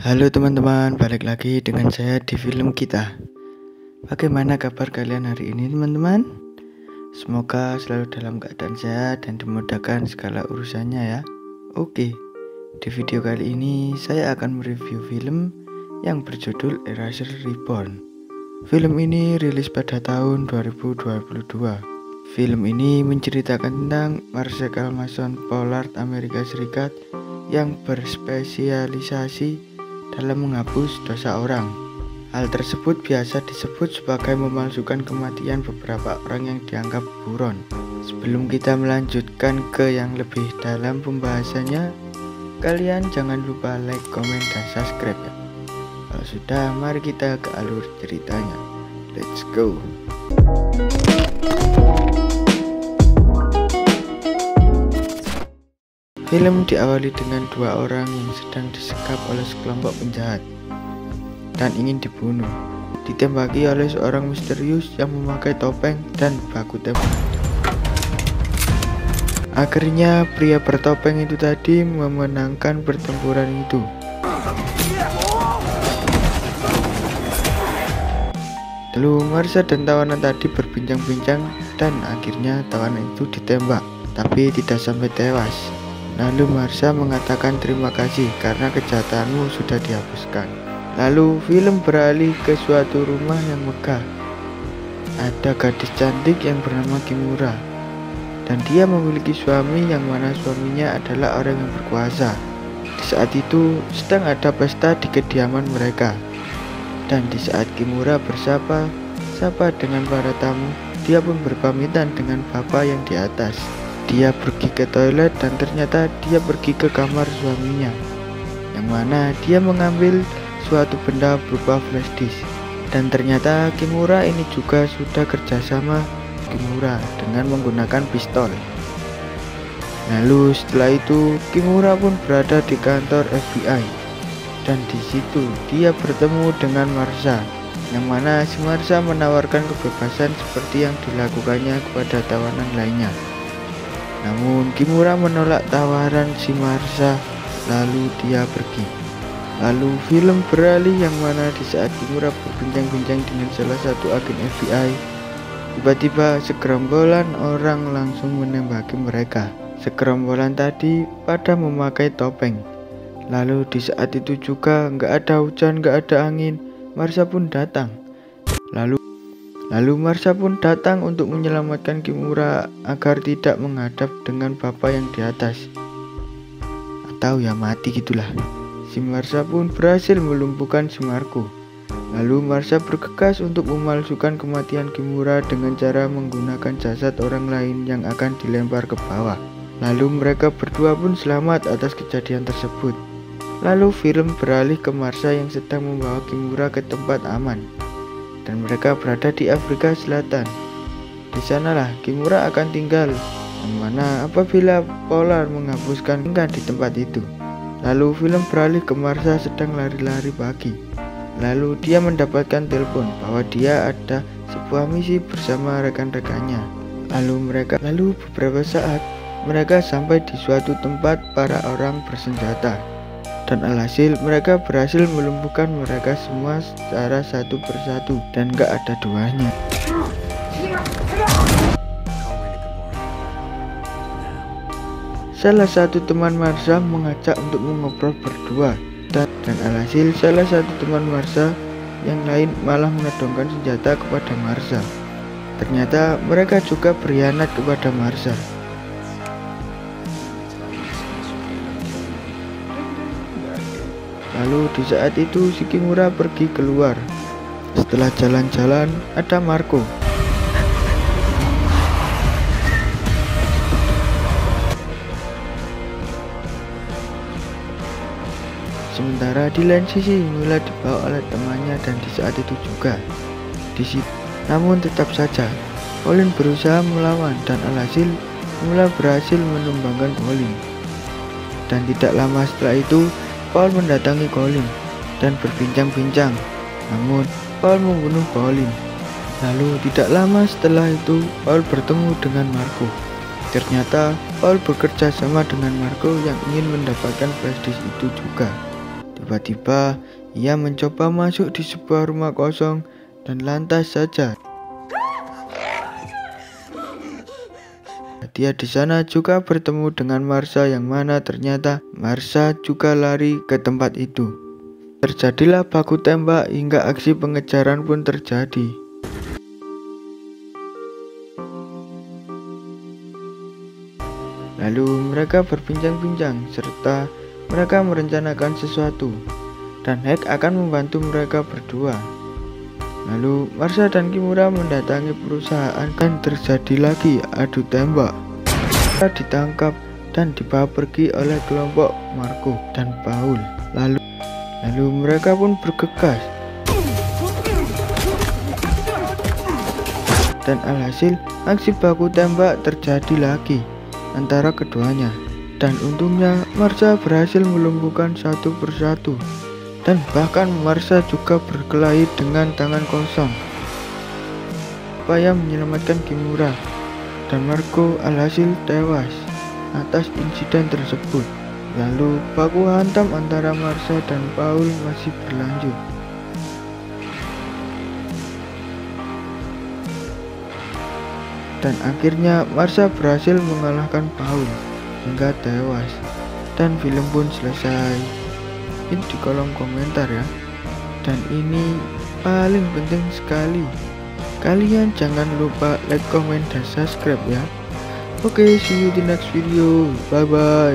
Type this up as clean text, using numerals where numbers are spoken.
Halo teman-teman, balik lagi dengan saya di film kita. Bagaimana kabar kalian hari ini teman-teman? Semoga selalu dalam keadaan sehat dan dimudahkan segala urusannya ya. Oke, di video kali ini saya akan mereview film yang berjudul Eraser Reborn. Film ini rilis pada tahun 2022. Film ini menceritakan tentang Marshall Mason Pollard Amerika Serikat yang berspesialisasi dalam menghapus dosa orang. Hal tersebut biasa disebut sebagai memalsukan kematian beberapa orang yang dianggap buron. Sebelum kita melanjutkan ke yang lebih dalam pembahasannya, kalian jangan lupa like, komen, dan subscribe ya. Kalau sudah, mari kita ke alur ceritanya. Let's go. Film diawali dengan dua orang yang sedang disekap oleh sekelompok penjahat dan ingin dibunuh. Ditembaki oleh seorang misterius yang memakai topeng dan baku tembak. Akhirnya pria bertopeng itu tadi memenangkan pertempuran itu. Lalu Marsha dan tawanan tadi berbincang-bincang dan akhirnya tawanan itu ditembak, tapi tidak sampai tewas. Lalu Marsha mengatakan terima kasih karena kejahatanmu sudah dihapuskan. Lalu film beralih ke suatu rumah yang megah. Ada gadis cantik yang bernama Kimura, dan dia memiliki suami yang mana suaminya adalah orang yang berkuasa. Di saat itu sedang ada pesta di kediaman mereka. Dan di saat Kimura bersapa dengan para tamu, dia pun berpamitan dengan bapak yang di atas. Dia pergi ke toilet dan ternyata dia pergi ke kamar suaminya, yang mana dia mengambil suatu benda berupa flash disk. Dan ternyata Kimura ini juga sudah kerjasama Kimura dengan menggunakan pistol. Lalu setelah itu Kimura pun berada di kantor FBI, dan di situ dia bertemu dengan Marsha, yang mana si Marsha menawarkan kebebasan seperti yang dilakukannya kepada tawanan lainnya. Namun Kimura menolak tawaran si Marsha, lalu dia pergi. Lalu film beralih yang mana di saat Kimura berbincang-bincang dengan salah satu agen FBI, tiba-tiba segerombolan orang langsung menembaki mereka. Segerombolan tadi pada memakai topeng. Lalu di saat itu juga nggak ada hujan, nggak ada angin, Marsha pun datang. Lalu Marsha pun datang untuk menyelamatkan Kimura agar tidak menghadap dengan bapak yang di atas, atau ya mati gitulah. Si Marsha pun berhasil melumpuhkan si Marco. Lalu Marsha bergegas untuk memalsukan kematian Kimura dengan cara menggunakan jasad orang lain yang akan dilempar ke bawah. Lalu mereka berdua pun selamat atas kejadian tersebut. Lalu film beralih ke Marsha yang sedang membawa Kimura ke tempat aman. Dan mereka berada di Afrika Selatan. Di sanalah Kimura akan tinggal, yang mana apabila Pollard menghapuskan tinggal di tempat itu. Lalu film beralih ke Marsha sedang lari-lari pagi. Lalu dia mendapatkan telepon bahwa dia ada sebuah misi bersama rekan-rekannya. Lalu beberapa saat mereka sampai di suatu tempat para orang bersenjata. Dan alhasil mereka berhasil melumpuhkan mereka semua secara satu persatu dan gak ada duanya. Salah satu teman Marsha mengajak untuk mengobrol berdua, dan alhasil salah satu teman Marsha yang lain malah menodongkan senjata kepada Marsha. Ternyata mereka juga berkhianat kepada Marsha. Lalu di saat itu si Kimura pergi keluar. Setelah jalan-jalan ada Marco. Sementara di lain sisi Mila dibawa oleh temannya, dan di saat itu juga di situ. Namun tetap saja Colin berusaha melawan, dan alhasil Mila berhasil menumbangkan Colin. Dan tidak lama setelah itu Paul mendatangi Colin dan berbincang-bincang. Namun Paul membunuh Colin. Lalu tidak lama setelah itu Paul bertemu dengan Marco. Ternyata Paul bekerja sama dengan Marco yang ingin mendapatkan flash disk itu juga. Tiba-tiba ia mencoba masuk di sebuah rumah kosong dan lantas saja dia di sana juga bertemu dengan Marsha, yang mana ternyata Marsha juga lari ke tempat itu. Terjadilah baku tembak hingga aksi pengejaran pun terjadi. Lalu mereka berbincang-bincang serta mereka merencanakan sesuatu dan Hank akan membantu mereka berdua. Lalu Marsha dan Kimura mendatangi perusahaan dan terjadi lagi adu tembak. Mereka ditangkap dan dibawa pergi oleh kelompok Marco dan Paul. Lalu mereka pun bergegas. Dan alhasil aksi baku tembak terjadi lagi antara keduanya. Dan untungnya Marsha berhasil melumpuhkan satu persatu. Dan bahkan Marsha juga berkelahi dengan tangan kosong supaya menyelamatkan Kimura. Dan Marco alhasil tewas atas insiden tersebut. Lalu baku hantam antara Marsha dan Paul masih berlanjut. Dan akhirnya Marsha berhasil mengalahkan Paul hingga tewas. Dan film pun selesai. Ini di kolom komentar ya. Dan ini paling penting sekali, kalian jangan lupa like, comment, dan subscribe ya. Oke, see you di next video. Bye bye.